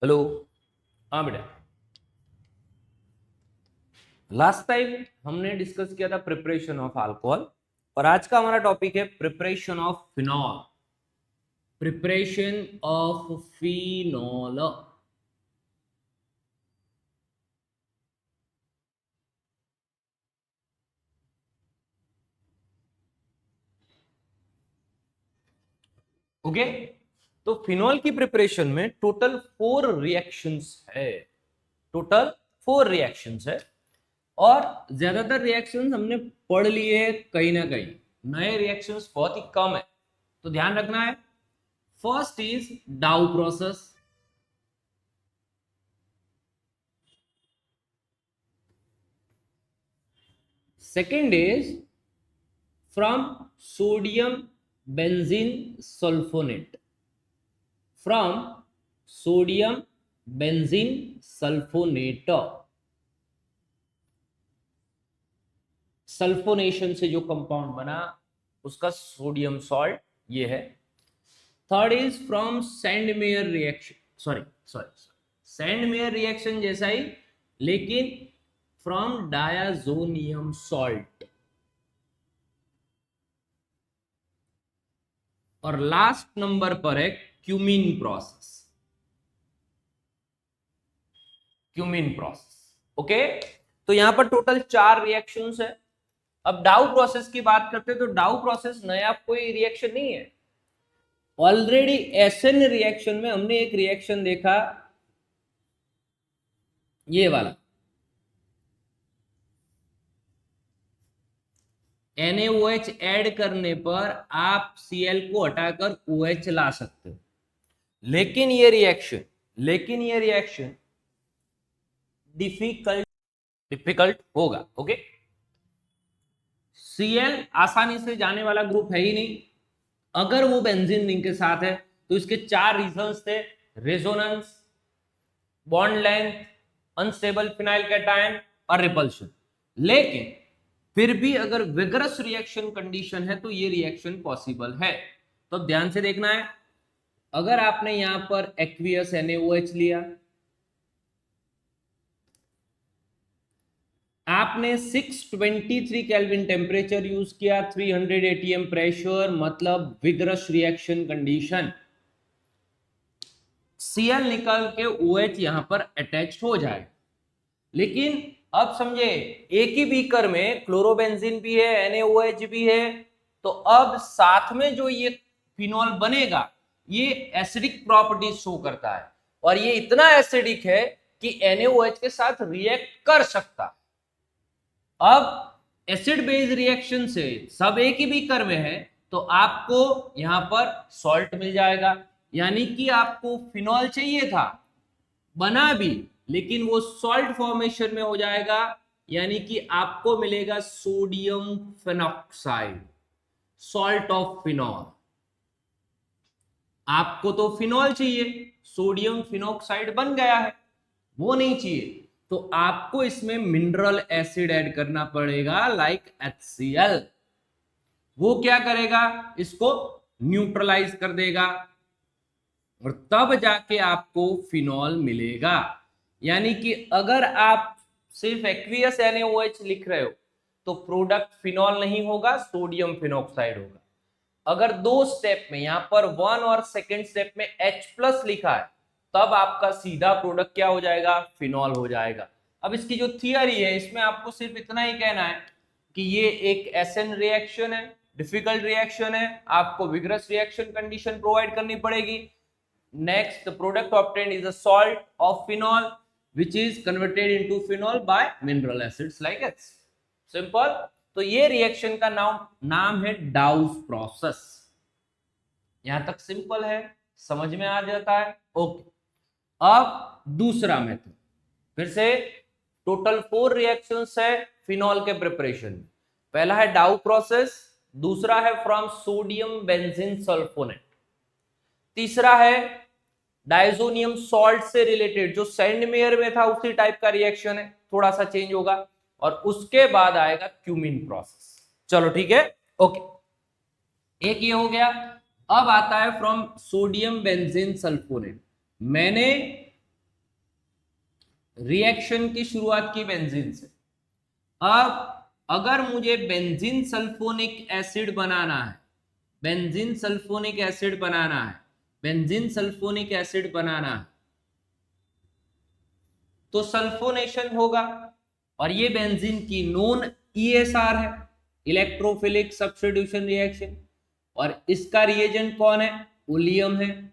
Hello. हाँ बेटा, last time हमने डिस्कस किया था प्रिपरेशन ऑफ अल्कोहल और आज का हमारा टॉपिक है preparation of phenol. Preparation of phenol. Okay, तो फिनॉल की प्रिपरेशन में टोटल 4 रिएक्शंस है। टोटल 4 रिएक्शंस है और ज्यादातर रिएक्शंस हमने पढ़ लिए हैं कहीं ना कहीं। नए रिएक्शंस बहुत ही कम है, तो ध्यान रखना है। फर्स्ट इज डाउ process. Second is from sodium benzene sulfonate. From sodium benzene sulfonate. Sulphonation से जो कंपाउंड बना उसका सोडियम सॉल्ट ये है। Third is from Sandmeyer reaction, sorry sorry Sandmeyer reaction जैसा ही, लेकिन फ्रॉम डायाजोनियम सॉल्ट। और लास्ट नंबर पर है cumene process. Cumene process. Okay, तो यहां पर टोटल 4 रिएक्शंस है। अब डाउ प्रोसेस की बात करते हैं तो डाउ प्रोसेस नया कोई रिएक्शन नहीं है। ऑलरेडी एसएन रिएक्शन में हमने एक रिएक्शन देखा, ये वाला NaOH ऐड करने पर आप Cl को हटाकर OH ला सकते हो। लेकिन ये रिएक्शन डिफिकल्ट डिफिकल्ट होगा। ओके, Cl आसानी से जाने वाला ग्रुप है ही नहीं। अगर वो बेंजीन रिंग के साथ है तो इसके 4 रीजंस थे: resonance, bond length, unstable phenyl cation और रिपल्शन। लेकिन फिर भी अगर विगरस रिएक्शन कंडीशन है तो ये रिएक्शन पॉसिबल है। तो ध्यान से देखना है। अगर आपने यहां पर एक्वियस NaOH लिया, आपने 623 केल्विन टेम्परेचर यूज किया, 300 ATM प्रेशर, मतलब विगरस रिएक्शन कंडीशन, Cl निकल के OH यहां पर अटैच हो जाए। लेकिन अब समझे, एक ही बीकर में क्लोरोबेंजीन भी है, NaOH भी है, तो अब साथ में जो ये फिनॉल बनेगा ये एसिडिक प्रॉपर्टीज शो करता है और ये इतना एसिडिक है कि NaOH के साथ रिएक्ट कर सकता है। अब एसिड बेस रिएक्शन से सब एक ही बीकर में है तो आपको यहां पर सॉल्ट मिल जाएगा। यानी कि आपको फिनॉल चाहिए था, बना भी, लेकिन वो सॉल्ट फॉर्मेशन में हो जाएगा। यानी कि आपको मिलेगा sodium phenoxide, salt of phenol. आपको तो फिनॉल चाहिए, सोडियम फिनॉक्साइड बन गया है, वो नहीं चाहिए, तो आपको इसमें मिनरल एसिड ऐड करना पड़ेगा, लाइक HCl। वो क्या करेगा, इसको न्यूट्रलाइज कर देगा और तब जाके आपको फिनॉल मिलेगा। यानी कि अगर आप सिर्फ एक्वियस NaOH लिख रहे हो तो प्रोडक्ट फिनॉल नहीं होगा, सोडियम फिनॉक्साइड होगा। अगर 2 स्टेप में, यहां पर 1 और सेकेंड स्टेप में H+ लिखा है, तब आपका सीधा प्रोडक्ट क्या हो जाएगा, फिनॉल हो जाएगा। अब इसकी जो थियरी है इसमें आपको सिर्फ इतना ही कहना है कि ये एक एसएन रिएक्शन है, डिफिकल्ट रिएक्शन है, आपको विग्रस रिएक्शन कंडीशन प्रोवाइड करनी पड़ेगी। Next, the product obtained is a salt of phenol, which is converted into phenol by mineral acids like H. Simple. तो ये रिएक्शन का नाम है डाउस प्रोसेस। यहां तक सिंपल है, समझ में आ जाता है। ओके, अब दूसरा मेथड, फिर से टोटल 4 रिएक्शंस है फिनॉल के प्रिपरेशन में। पहला है डाउ प्रोसेस, दूसरा है फ्रॉम सोडियम बेंजीन सल्फोनेट, तीसरा है डायजोनियम सॉल्ट से रिलेटेड, जो सैंडमेयर में था उसी टाइप का रिएक्शन है, थोड़ा सा चेंज होगा, और उसके बाद आएगा क्यूमीन प्रोसेस। चलो ठीक है, ओके, एक ये हो गया। अब आता है फ्रॉम सोडियम बेंजीन सल्फोनेट। मैंने रिएक्शन की शुरुआत की बेंजीन से। अब अगर मुझे बेंजीन सल्फोनिक एसिड बनाना है, बेंजीन सल्फोनिक एसिड बनाना है, बेंजीन सल्फोनिक एसिड बनाना है, तो सल्फोनेशन होगा। और ये बेंजीन की नोन ईएसआर है, इलेक्ट्रोफिलिक सब्स्टिट्यूशन रिएक्शन। और इसका रिएजेंट कौन है? ओलियम है,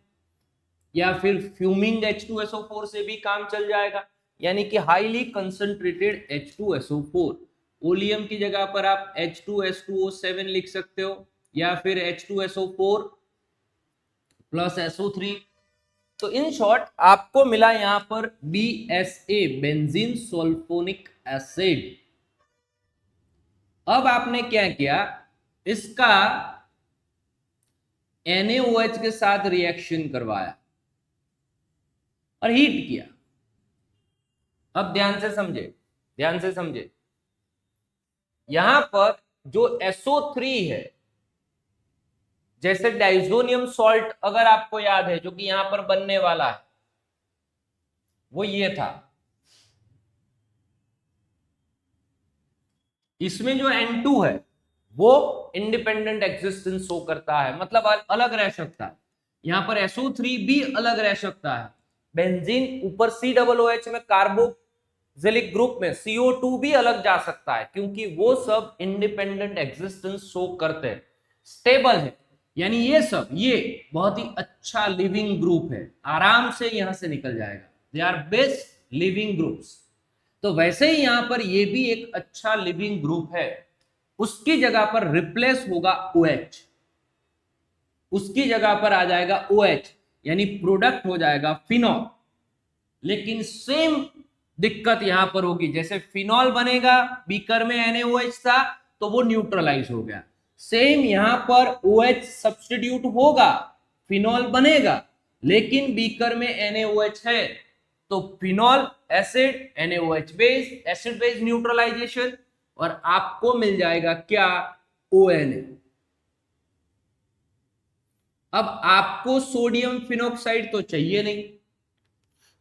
या फिर फ्यूमिंग H2SO4 से भी काम चल जाएगा, यानी कि हाईली कंसंट्रेटेड H2SO4। ओलियम की जगह पर आप H2S2O7 लिख सकते हो, या फिर H2SO4 प्लस SO3। तो इन शॉर्ट आपको मिला यहां पर BSA, बेंजीन सल्फोनिक एसिड। अब आपने क्या किया, इसका NaOH के साथ रिएक्शन करवाया और हीट किया। अब ध्यान से समझे, ध्यान से समझे, यहां पर जो SO3 है, जैसे डाइजोनियम सॉल्ट अगर आपको याद है जो कि यहां पर बनने वाला है, वो ये था। इसमें जो N2 है वो इंडिपेंडेंट एग्जिस्टेंस शो करता है, मतलब अलग रह सकता है। यहां पर SO3 भी अलग रह सकता है। बेंजीन ऊपर COOH में कार्बोक्सिलिक ग्रुप में CO2 भी अलग जा सकता है, क्योंकि वो सब इंडिपेंडेंट एग्जिस्टेंस शो करते हैं, स्टेबल है। यानी ये बहुत ही अच्छा लिविंग ग्रुप है, आराम से यहां से निकल जाएगा। They are best leaving groups. तो वैसे ही यहां पर ये भी एक अच्छा लिविंग ग्रुप है। उसकी जगह पर रिप्लेस होगा OH, उसकी जगह पर आ जाएगा OH, यानी प्रोडक्ट हो जाएगा फिनॉल। लेकिन सेम दिक्कत यहां पर होगी, जैसे फिनॉल बनेगा, बीकर में NaOH था तो वो न्यूट्रलाइज हो गया। सेम यहां पर OH सब्स्टिट्यूट होगा, फिनॉल बनेगा, लेकिन बीकर में NaOH है, तो phenol acid, NaOH base, acid base neutralization, और आपको मिल जाएगा क्या? ONA। अब आपको सोडियम फिनोक्साइड तो चाहिए नहीं,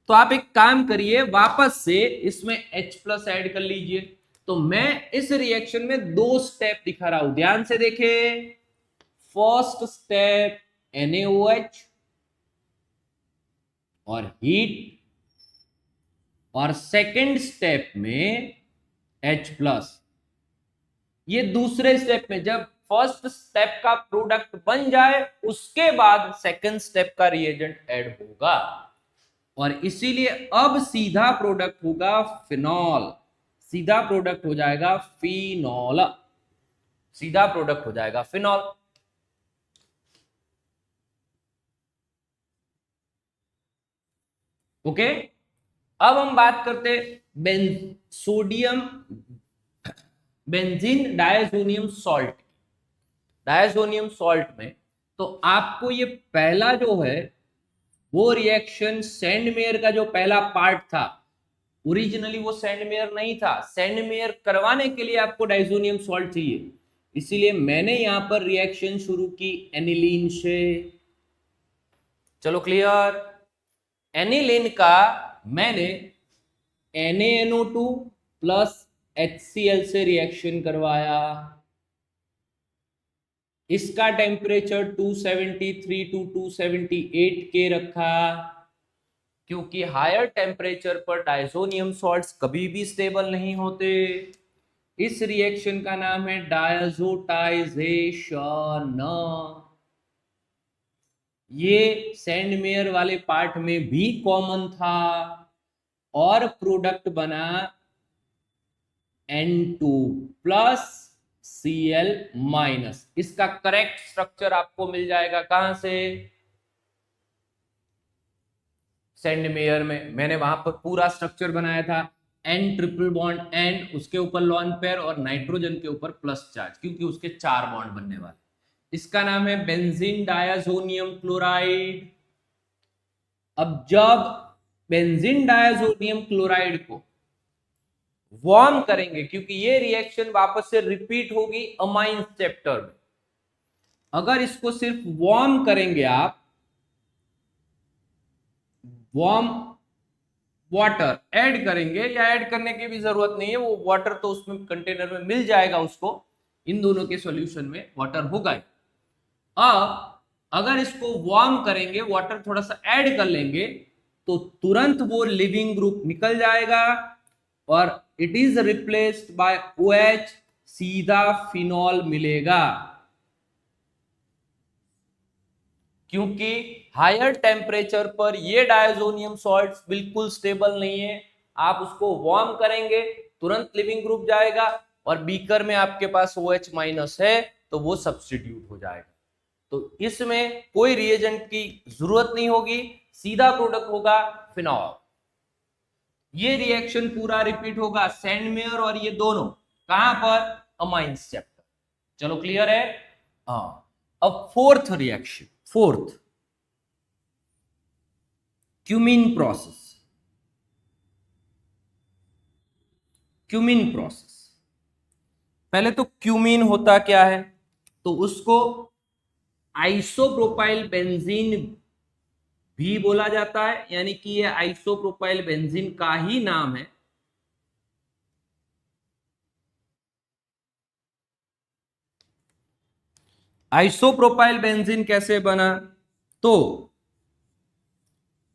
तो आप एक काम करिए, वापस से इसमें H+ ऐड कर लीजिए। तो मैं इस रिएक्शन में 2 स्टेप दिखा रहा हूं, ध्यान से देखें। फर्स्ट स्टेप NaOH और हीट, और सेकंड स्टेप में H+। ये दूसरे स्टेप में, जब फर्स्ट स्टेप का प्रोडक्ट बन जाए उसके बाद सेकंड स्टेप का रिएजेंट ऐड होगा, और इसीलिए अब सीधा प्रोडक्ट होगा फिनॉल, सीधा प्रोडक्ट हो जाएगा फिनॉल, सीधा प्रोडक्ट हो जाएगा फिनॉल। ओके, अब हम बात करते sodium benzene diazonium salt, diazonium salt में। तो आपको ये पहला जो है वो रिएक्शन सैंडमेयर का जो पहला पार्ट था, ओरिजिनली वो सैंडमेयर नहीं था, सैंडमेयर करवाने के लिए आपको डाइजोनियम सॉल्ट चाहिए, इसीलिए मैंने यहां पर रिएक्शन शुरू की एनिलीन से। चलो क्लियर, एनिलीन का मैंने NaNO2 प्लस HCl से रिएक्शन करवाया, इसका टेम्परेचर 273 टू 278 के रखा, क्योंकि हायर टेम्परेचर पर डायजोनियम सॉल्ट्स कभी भी स्टेबल नहीं होते। इस रिएक्शन का नाम है डायजोटाइजेशन। ये सैंडमेयर वाले पार्ट में भी कॉमन था, और प्रोडक्ट बना N2 प्लस Cl-। इसका करेक्ट स्ट्रक्चर आपको मिल जाएगा कहां से? सैंडमेयर में मैंने वहां पर पूरा स्ट्रक्चर बनाया था, N ट्रिपल बॉन्ड N, उसके ऊपर लॉन पेयर, और नाइट्रोजन के ऊपर प्लस चार्ज, क्योंकि उसके 4 बॉन्ड बनने वाले। इसका नाम है बेंजीन डायजोनियम क्लोराइड। अब जब बेंजीन डायजोनियम क्लोराइड को वार्म करेंगे, क्योंकि ये रिएक्शन वापस से रिपीट होगी अमाइन चैप्टर में, अगर इसको सिर्फ वार्म करेंगे आप, वार्म वाटर ऐड करेंगे, या ऐड करने की भी जरूरत नहीं है, वो वाटर तो उसमें कंटेनर में मिल जाएगा उसको, इन दोनों के सॉल्यूशन में वाटर होगा ही। अब अगर इसको वार्म करेंगे, वाटर थोड़ा सा ऐड कर लेंगे, तो तुरंत वो लिविंग ग्रुप निकल जाएगा और it is replaced by OH, सीधा फिनॉल मिलेगा। क्योंकि हायर टेम्परेचर पर ये डायजोनियम सॉल्ट्स बिल्कुल स्टेबल नहीं है, आप उसको वार्म करेंगे तुरंत लिविंग ग्रुप जाएगा, और बीकर में आपके पास OH माइनस है तो वो सब्स्टिट्यूट हो जाएगा। तो इसमें कोई रिएजेंट की जरूरत नहीं होगी, सीधा प्रोडक्ट होगा फिनॉल। ये रिएक्शन पूरा रिपीट होगा सैंडमेयर और ये दोनों कहां पर, अमाइंस चैप्टर। चलो क्लियर है। हाँ, अब fourth reaction, fourth cumene process. Cumene process, पहले तो क्यूमीन होता क्या है, तो उसको आइसोप्रोपाइल बेंजीन भी बोला जाता है, यानी कि ये आइसोप्रोपाइल बेंजीन का ही नाम है। आइसोप्रोपाइल बेंजीन कैसे बना, तो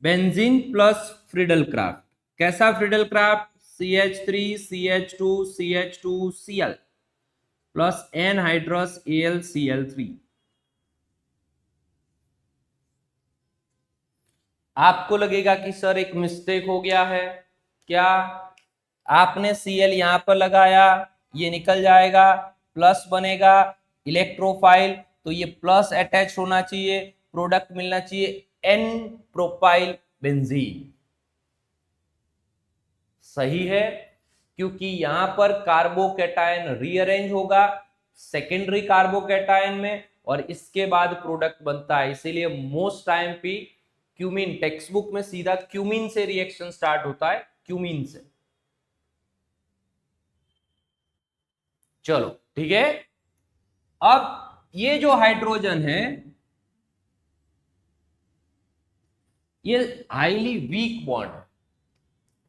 बेंजीन प्लस फ्रीडल क्राफ्ट। कैसा Friedel craft, CH3 CH2 CH2 Cl plus anhydrous AlCl3। आपको लगेगा कि सर एक मिस्टेक हो गया है, क्या, आपने Cl यहां पर लगाया, ये निकल जाएगा, प्लस बनेगा, इलेक्ट्रोफाइल, तो ये प्लस अटैच होना चाहिए, प्रोडक्ट मिलना चाहिए N प्रोपाइल बेंजीन। सही है, क्योंकि यहां पर कार्बोकैटायन रीअरेंज होगा सेकेंडरी कार्बोकैटायन में, और इसके बाद प्रोडक्ट बनता है। इसीलिए मोस्ट टाइम पे क्यूमीन, टेक्स्ट बुक में सीधा क्यूमीन से रिएक्शन स्टार्ट होता है, क्यूमीन से। चलो ठीक है। अब ये जो हाइड्रोजन है ये हाईली वीक बॉन्ड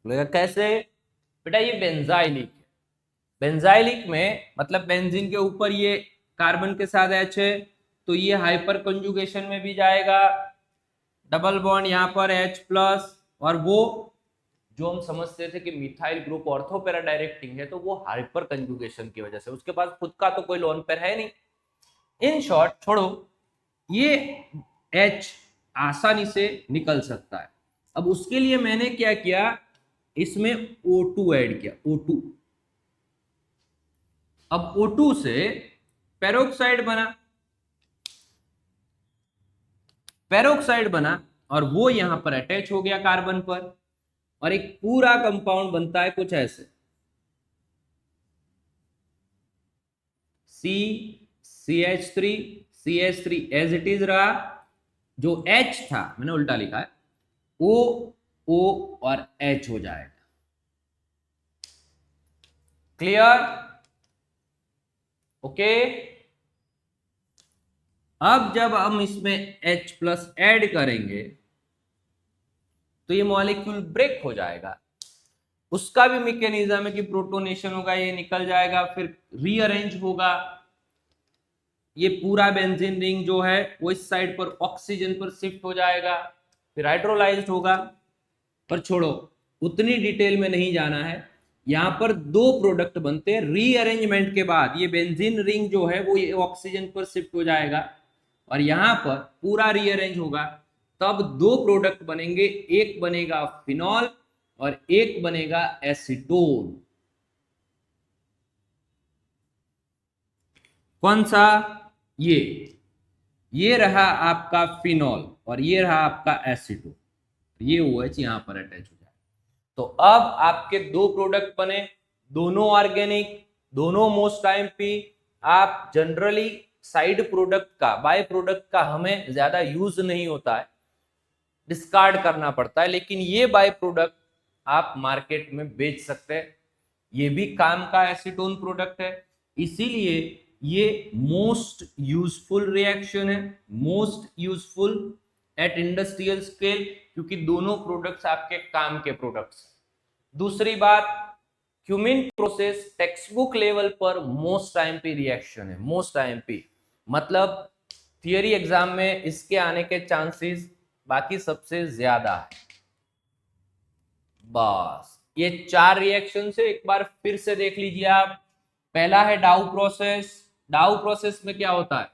है। कैसे बेटा, ये बेंजाइलिक है। बेंजाइलिक में मतलब बेंजीन के ऊपर ये कार्बन के साथ H है, तो ये हाइपर कंजुगेशन में भी जाएगा, डबल बॉन्ड यहां पर H प्लस, और वो जो हम समझते थे कि methyl group ortho para directing है, तो वो हाइपर कंजुगेशन की वजह से, उसके पास खुद का तो कोई लोन पेयर है नहीं। इन शॉर्ट छोड़ो, ये H आसानी से निकल सकता है। अब उसके लिए मैंने क्या किया, इसमें O2 ऐड किया, O2। अब O2 से पेरोक्साइड बना, पेरोक्साइड बना, और वो यहां पर अटैच हो गया कार्बन पर, और एक पूरा कंपाउंड बनता है कुछ ऐसे, CH3 CH3 as it is रहा, जो H था मैंने उल्टा लिखा है, O और H हो जाएगा। Clear, okay. अब जब हम इसमें H प्लस ऐड करेंगे तो ये मॉलिक्यूल ब्रेक हो जाएगा। उसका भी मैकेनिज्म है कि प्रोटोनेशन होगा, ये निकल जाएगा, फिर रीअरेंज होगा, ये पूरा बेंजीन रिंग जो है वो इस साइड पर ऑक्सीजन पर शिफ्ट हो जाएगा, फिर हाइड्रोलाइज्ड होगा। पर छोड़ो, उतनी डिटेल में नहीं जाना है। यहां पर दो प्रोडक्ट बनते हैं रीअरेंजमेंट के बाद, ये बेंजीन रिंग जो है वो ये ऑक्सीजन पर शिफ्ट हो जाएगा, और यहां पर पूरा रीअरेंज होगा, तब दो प्रोडक्ट बनेंगे, एक बनेगा फिनॉल और एक बनेगा एसीटोन। कौन सा, ये रहा आपका फिनॉल और ये रहा आपका एसीटोन, ये OH यहां पर अटैच हो जाए। तो अब आपके दो प्रोडक्ट बने, दोनों ऑर्गेनिक, दोनों मोस्ट टाइम पे आप जनरली साइड प्रोडक्ट का, बाय प्रोडक्ट का हमें ज्यादा यूज नहीं होता है, डिस्कार्ड करना पड़ता है, लेकिन ये बाय प्रोडक्ट आप मार्केट में बेच सकते हैं, ये भी काम का एसीटोन प्रोडक्ट है। इसीलिए ये मोस्ट यूजफुल रिएक्शन है, most useful at industrial scale, क्योंकि दोनों प्रोडक्ट्स आपके काम के प्रोडक्ट्स। दूसरी बात, cumene process text book level पर मोस्ट आईएमपी रिएक्शन है, मोस्ट आईएमपी मतलब थियरी एग्जाम में इसके आने के चांसेस बाकी सबसे ज्यादा है। बस ये 4 रिएक्शन से एक बार फिर से देख लीजिए आप। पहला है डाउ प्रोसेस। डाउ प्रोसेस में क्या होता है,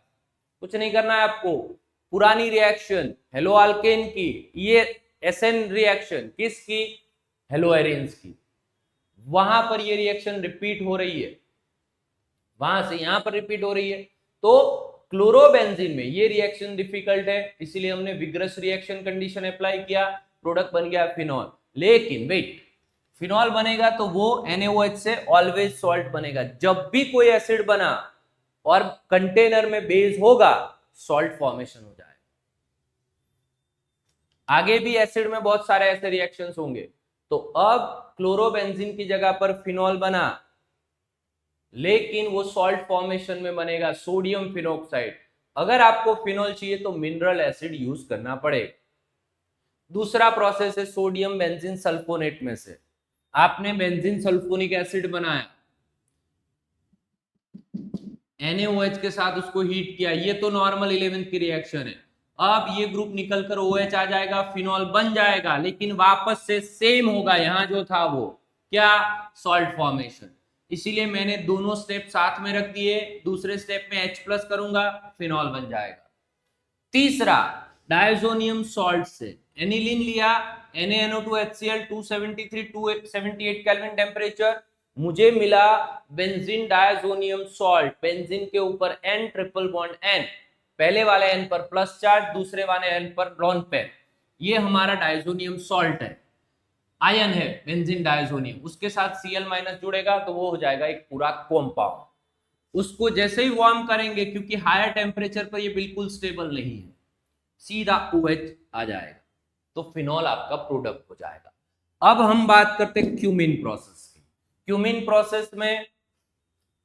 कुछ नहीं करना है आपको, पुरानी रिएक्शन हेलो अल्केन की, ये एसएन रिएक्शन किसकी, हेलो एरेन्स की, वहां पर ये रिएक्शन रिपीट हो रही है, वहां से यहां पर रिपीट हो रही है। तो क्लोरोबेंजीन में ये रिएक्शन डिफिकल्ट है, इसीलिए हमने विग्रस रिएक्शन कंडीशन अप्लाई किया, प्रोडक्ट बन गया फिनॉल। लेकिन वेट, फिनॉल बनेगा तो वो NaOH से ऑलवेज सॉल्ट बनेगा। जब भी कोई एसिड बना और कंटेनर में बेस होगा, सॉल्ट फॉर्मेशन हो जाएगा। आगे भी एसिड में बहुत सारे ऐसे रिएक्शंस होंगे। तो अब क्लोरोबेंजीन की जगह पर फिनॉल बना, लेकिन वो सॉल्ट फॉर्मेशन में बनेगा, सोडियम फिनोक्साइड। अगर आपको फिनॉल चाहिए तो मिनरल एसिड यूज करना पड़ेगा। दूसरा प्रोसेस है सोडियम बेंजीन सल्फोनेट में से आपने बेंजीन सल्फोनिक एसिड बनाया, NaOH के साथ उसको हीट किया, ये तो नॉर्मल 11th की रिएक्शन है। अब ये ग्रुप निकलकर OH आ जाएगा, फिनॉल बन जाएगा, लेकिन वापस से सेम होगा, यहां जो था वो क्या, सॉल्ट फॉर्मेशन। इसीलिए मैंने दोनों स्टेप साथ में रख दिए, दूसरे स्टेप में H+ करूंगा, फिनॉल बन जाएगा। तीसरा, डायजोनियम सॉल्ट से एनिलीन लिया, NaNO2HCl 273 278 केल्विन टेम्परेचर, मुझे मिला बेंजीन डायजोनियम सॉल्ट। बेंजीन के ऊपर N ट्रिपल बॉन्ड N, पहले वाले N पर प्लस चार्ज, दूसरे वाले N पर लॉन पेयर, ये हमारा डायजोनियम सॉल्ट है, आयन है बेंजीन डायजोनियम। उसके साथ Cl- जुड़ेगा तो वो हो जाएगा एक पूरा कॉम्पाउंड। उसको जैसे ही वार्म करेंगे, क्योंकि हायर टेम्परेचर पर ये बिल्कुल स्टेबल नहीं है, सीधा OH आ जाएगा, तो फिनॉल आपका प्रोडक्ट हो जाएगा। अब हम बात करते हैं क्यूमिन प्रोसेस की। क्यूमिन प्रोसेस में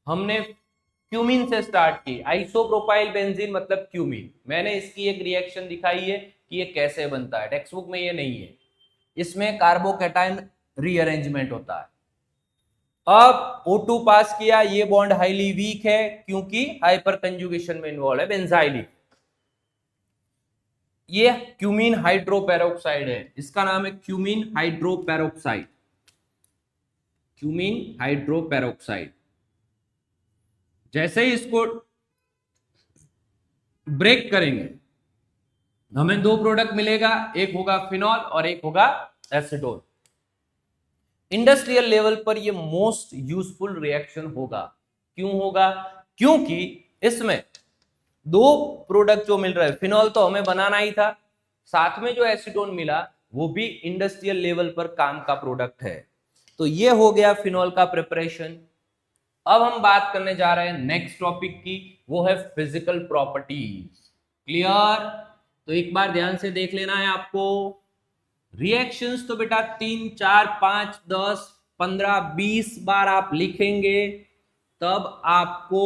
हमने क्यूमिन से स्टार्ट की, आइसोप्रोपाइल बेंजीन मतलब क्यूमिन। मैंने इसकी एक रिएक्शन दिखाई है कि ये कैसे बनता है, टेक्स्ट बुक में ये नहीं है, इसमें कार्बोकैटायन रीअरेंजमेंट होता है। अब O2 पास किया, ये बॉन्ड हाईली वीक है क्योंकि हाइपर कंजुगेशन में इन्वॉल्व है, बेंजाइलिक। ये क्यूमीन हाइड्रोपेरोक्साइड है, इसका नाम है क्यूमीन हाइड्रोपेरोक्साइड, क्यूमीन हाइड्रोपेरोक्साइड। जैसे ही इसको ब्रेक करेंगे, हमें 2 प्रोडक्ट मिलेगा, एक होगा फिनॉल और एक होगा एसीटोन। इंडस्ट्रियल लेवल पर ये मोस्ट यूजफुल रिएक्शन होगा। क्यों होगा, क्योंकि इसमें 2 प्रोडक्ट जो मिल रहा है, फिनॉल तो हमें बनाना ही था, साथ में जो एसीटोन मिला वो भी इंडस्ट्रियल लेवल पर काम का प्रोडक्ट है। तो ये हो गया फिनॉल का प्रिपरेशन। अब हम बात करने जा रहे हैं नेक्स्ट टॉपिक की, वो है फिजिकल प्रॉपर्टीज। क्लियर? तो एक बार ध्यान से देख लेना है आपको। रिएक्शंस तो बेटा 3 4 5 10 15 20 बार आप लिखेंगे, तब आपको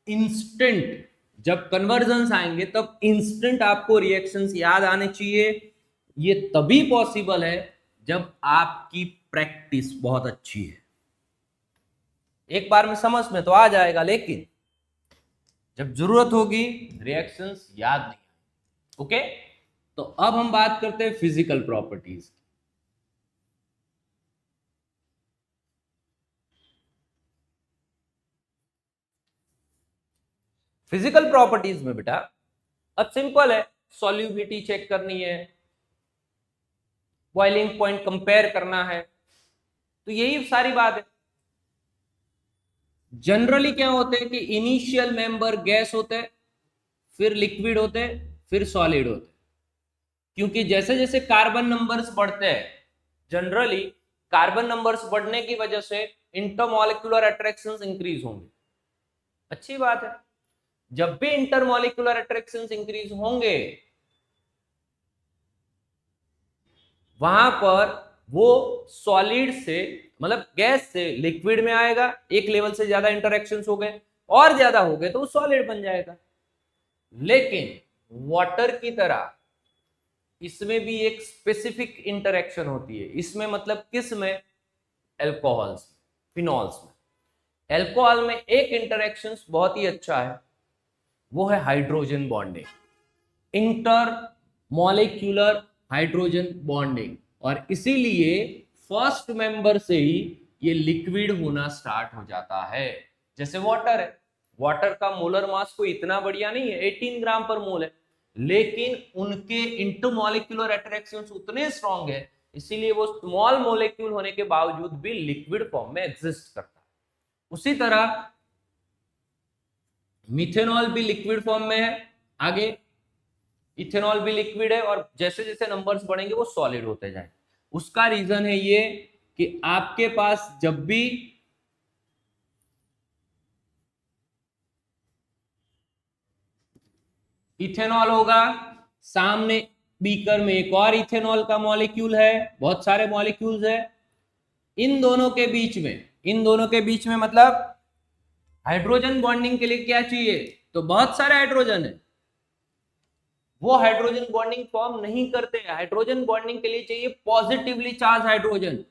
इंस्टेंट, जब कन्वर्जन्स आएंगे तब इंस्टेंट आपको रिएक्शंस याद आने चाहिए। ये तभी पॉसिबल है जब आपकी प्रैक्टिस बहुत अच्छी है। एक बार में समझ में तो आ जाएगा, लेकिन जब जरूरत होगी रिएक्शंस याद नहीं। ओके, तो अब हम बात करते हैं फिजिकल प्रॉपर्टीज। फिजिकल प्रॉपर्टीज में बेटा अब सिंपल है, सॉल्युबिलिटी चेक करनी है, बॉइलिंग पॉइंट कंपेयर करना है, तो यही सारी बात है। जनरली क्या होते हैं कि इनिशियल मेंबर गैस होते हैं, फिर लिक्विड होते हैं, फिर सॉलिड होते हैं। क्योंकि जैसे जैसे कार्बन नंबर्स बढ़ते हैं, जनरली कार्बन नंबर्स बढ़ने की वजह से इंटरमॉलिक्यूलर अट्रैक्शंस इंक्रीज होंगे। अच्छी बात है, जब भी इंटरमॉलिक्यूलर अट्रैक्शंस इंक्रीज होंगे, वहां पर वो सॉलिड से मतलब गैस से लिक्विड में आएगा, एक लेवल से ज्यादा इंटरेक्शंस हो गए, और ज्यादा हो गए तो वो सॉलिड बन जाएगा। लेकिन वाटर की तरह इसमें भी एक स्पेसिफिक इंटरेक्शन होती है। इसमें मतलब किस में? एल्कोहल्स, फिनॉल्स में। एल्कोहल में एक इंटरेक्शन बहुत ही अच्छा है, वो है hydrogen bonding, inter molecular hydrogen bonding. और इसीलिए फर्स्ट मेंबर से ही ये लिक्विड होना स्टार्ट हो जाता है। जैसे वाटर है, वाटर का मोलर मास कोई इतना बढ़िया नहीं है, 18 ग्राम पर मोल है, लेकिन उनके इंटरमॉलिक्यूलर अट्रैक्शंस उतने स्ट्रांग है, इसीलिए वो स्मॉल मॉलिक्यूल होने के बावजूद भी लिक्विड फॉर्म में एग्जिस्ट करता है। उसी तरह मिथेनॉल भी लिक्विड फॉर्म में है, आगे इथेनॉल भी लिक्विड है, और जैसे जैसे नंबर्स बढ़ेंगे वो सॉलिड होते जाएंगे। उसका रीजन है ये कि आपके पास जब भी इथेनॉल होगा, सामने बीकर में एक और इथेनॉल का मॉलिक्यूल है, बहुत सारे मॉलिक्यूल्स है, इन दोनों के बीच में, इन दोनों के बीच में मतलब हाइड्रोजन बॉन्डिंग के लिए क्या चाहिए? तो बहुत सारे हाइड्रोजन है, वो हाइड्रोजन बॉन्डिंग फॉर्म नहीं करते। हाइड्रोजन बॉन्डिंग के लिए चाहिए पॉजिटिवली चार्ज हाइड्रोजन,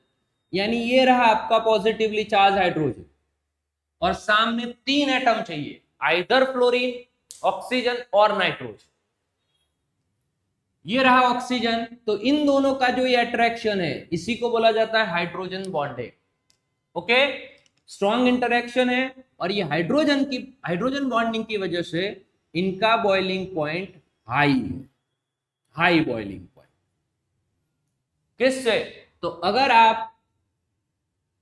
यानी ये रहा आपका पॉजिटिवली चार्ज हाइड्रोजन, और सामने 3 एटम चाहिए, आइदर फ्लोरीन, ऑक्सीजन और नाइट्रोजन। ये रहा ऑक्सीजन, तो इन दोनों का जो ये अट्रैक्शन है इसी को बोला जाता है hydrogen bonding. Okay, strong interaction है, और ये हाइड्रोजन बॉन्डिंग की वजह से इनका बॉइलिंग पॉइंट हाई है, हाई बॉइलिंग पॉइंट। किससे? तो अगर आप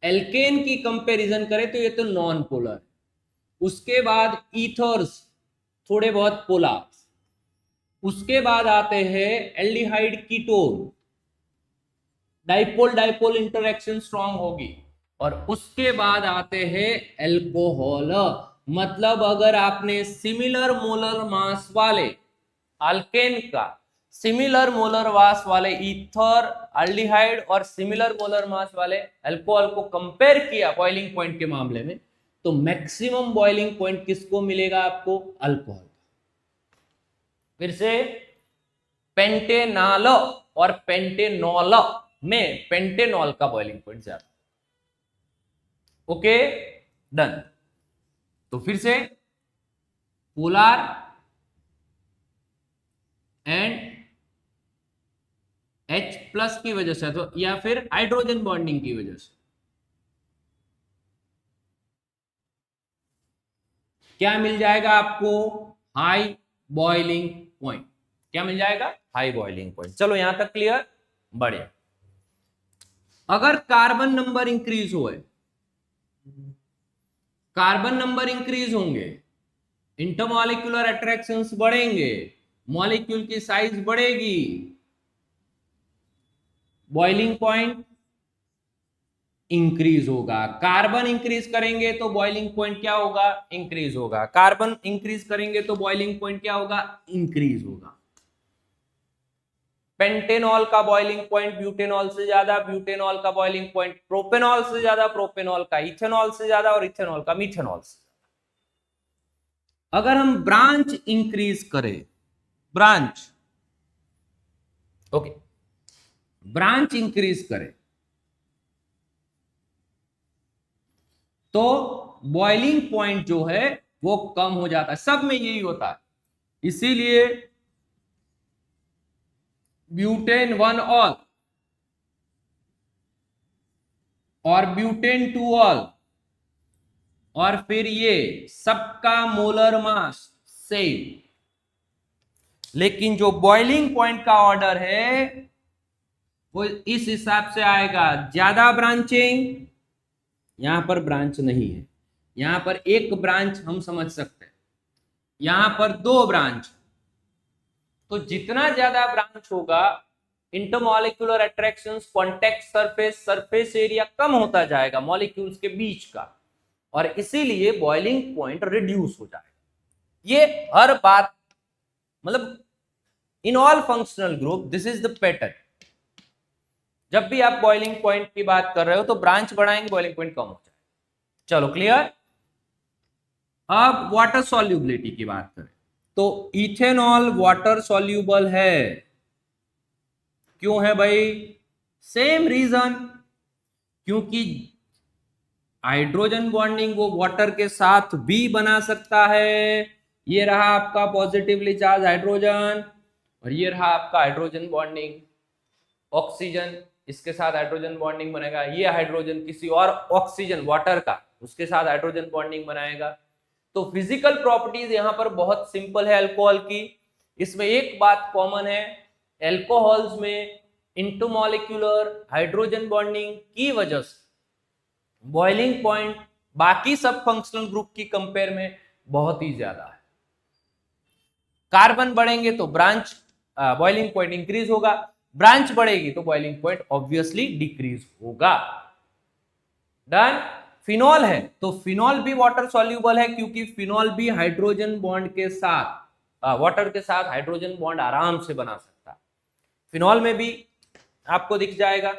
एल्केन की कंपैरिजन करें तो ये तो नॉन पोलर, उसके बाद ईथर्स थोड़े बहुत पोलर, उसके बाद आते हैं aldehyde ketone, dipole dipole interaction strong होगी, और उसके बाद आते हैं एल्कोहल। मतलब अगर आपने सिमिलर मोलर मास वाले अल्केन का सिमिलर मोलर मास वाले ईथर, एल्डिहाइड और सिमिलर मोलर मास वाले अल्कोहल को कंपेयर किया बॉइलिंग पॉइंट के मामले में, तो मैक्सिमम बॉइलिंग पॉइंट किसको मिलेगा? आपको अल्कोहल। फिर से, पेंटेनॉल और पेंटेनॉल में पेंटेनॉल का बॉइलिंग पॉइंट ज्यादा। Okay, done. तो फिर से पोलर एंड H+ की वजह से, तो या फिर हाइड्रोजन बॉन्डिंग की वजह से क्या मिल जाएगा आपको? High boiling point. क्या मिल जाएगा? High boiling point. चलो यहां तक क्लियर? बढ़िया। अगर कार्बन नंबर इंक्रीज हुए, कार्बन नंबर इंक्रीज होंगे, इंटरमॉलिक्यूलर अट्रैक्शंस बढ़ेंगे, मॉलिक्यूल की साइज बढ़ेगी, बॉइलिंग पॉइंट इंक्रीज होगा। कार्बन इंक्रीज करेंगे तो बॉइलिंग पॉइंट क्या होगा? इंक्रीज होगा। कार्बन इंक्रीज करेंगे तो बॉइलिंग पॉइंट क्या होगा? इंक्रीज होगा। पेंटेनॉल का बॉइलिंग पॉइंट ब्यूटेनॉल से ज्यादा, ब्यूटेनॉल का बॉइलिंग पॉइंट प्रोपेनॉल से ज्यादा, प्रोपेनॉल का इथेनॉल से ज्यादा, और इथेनॉल का मिथेनॉल से ज्यादा। अगर हम ब्रांच इंक्रीज करें, ब्रांच, ओके, ब्रांच इंक्रीज करें तो बॉइलिंग पॉइंट जो है वो कम हो जाता है। सब में यही होता है, इसीलिए ब्यूटेन 1 ऑल और ब्यूटेन 2 ऑल और फिर ये सबका मोलर मास सेम, लेकिन जो बॉइलिंग पॉइंट का ऑर्डर है वो इस हिसाब से आएगा। ज्यादा ब्रांचिंग, यहां पर ब्रांच नहीं है, यहां पर एक ब्रांच हम समझ सकते हैं, यहां पर 2 ब्रांच, तो जितना ज्यादा ब्रांच होगा intermolecular attractions, contact surface, surface area कम होता जाएगा मॉलिक्यूल्स के बीच का, और इसीलिए बॉइलिंग पॉइंट रिड्यूस हो जाएगा। ये हर बात, मतलब in all functional group this is the pattern. जब भी आप बॉइलिंग पॉइंट की बात कर रहे हो तो ब्रांच बढ़ाएंगे, बॉइलिंग पॉइंट कम हो जाएगा। चलो क्लियर। अब वाटर सॉल्युबिलिटी की बात करें तो इथेनॉल वाटर सॉल्यूबल है, क्यों है भाई? सेम रीजन, क्योंकि हाइड्रोजन बॉन्डिंग वो वाटर के साथ भी बना सकता है। ये रहा आपका पॉजिटिवली चार्ज हाइड्रोजन, और ये रहा आपका हाइड्रोजन बॉन्डिंग ऑक्सीजन, इसके साथ हाइड्रोजन बॉन्डिंग बनेगा। ये हाइड्रोजन किसी और ऑक्सीजन वाटर का, उसके साथ हाइड्रोजन बॉन्डिंग बनाएगा। तो फिजिकल प्रॉपर्टीज यहां पर बहुत सिंपल है अल्कोहल की। इसमें एक बात कॉमन है, एल्कोहल्स में इंटरमॉलिक्यूलर हाइड्रोजन बॉन्डिंग की वजह से बॉइलिंग पॉइंट बाकी सब फंक्शनल ग्रुप की कंपेयर में बहुत ही ज्यादा है। कार्बन बढ़ेंगे तो ब्रांच बॉइलिंग पॉइंट इंक्रीज होगा, ब्रांच बढ़ेगी तो बॉइलिंग पॉइंट ऑब्वियसली डिक्रीज होगा। डन। फिनॉल है तो फिनॉल भी वाटर सॉल्यूबल है, क्योंकि फिनॉल भी हाइड्रोजन बॉन्ड के साथ वाटर के साथ हाइड्रोजन बॉन्ड आराम से बना सकता है। फिनॉल में भी आपको दिख जाएगा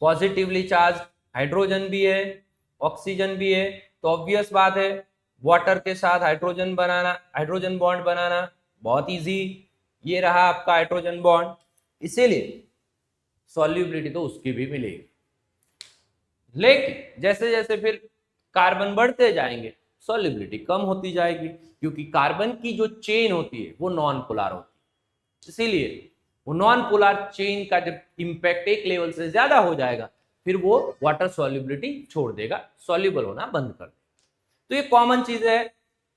पॉजिटिवली चार्ज हाइड्रोजन भी है, ऑक्सीजन भी है, तो ऑब्वियस बात है वाटर के साथ हाइड्रोजन बनाना, हाइड्रोजन बॉन्ड बनाना बहुत इजी। ये रहा आपका हाइड्रोजन बॉन्ड, इसीलिए सॉल्युबिलिटी तो उसकी भी मिलेगी। लेकिन जैसे जैसे फिर कार्बन बढ़ते जाएंगे सॉल्युबिलिटी कम होती जाएगी, क्योंकि कार्बन की जो चेन होती है वो नॉन पोलर होती है। इसीलिए वो नॉन पोलर चेन का जब इंपैक्ट एक लेवल से ज्यादा हो जाएगा फिर वो वाटर सॉल्युबिलिटी छोड़ देगा, सॉल्युबल होना बंद कर देगा। तो ये कॉमन चीज है,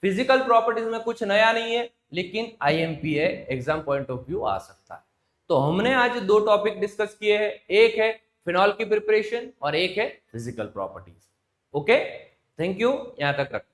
फिजिकल प्रॉपर्टीज में कुछ नया नहीं है, लेकिन आईएमपी है, एग्जाम पॉइंट ऑफ व्यू आ सकता है। तो हमने आज दो टॉपिक डिस्कस किए हैं, एक है फिनॉल की प्रिपरेशन और एक है physical properties. Okay, thank you, यहां तक रखते हैं।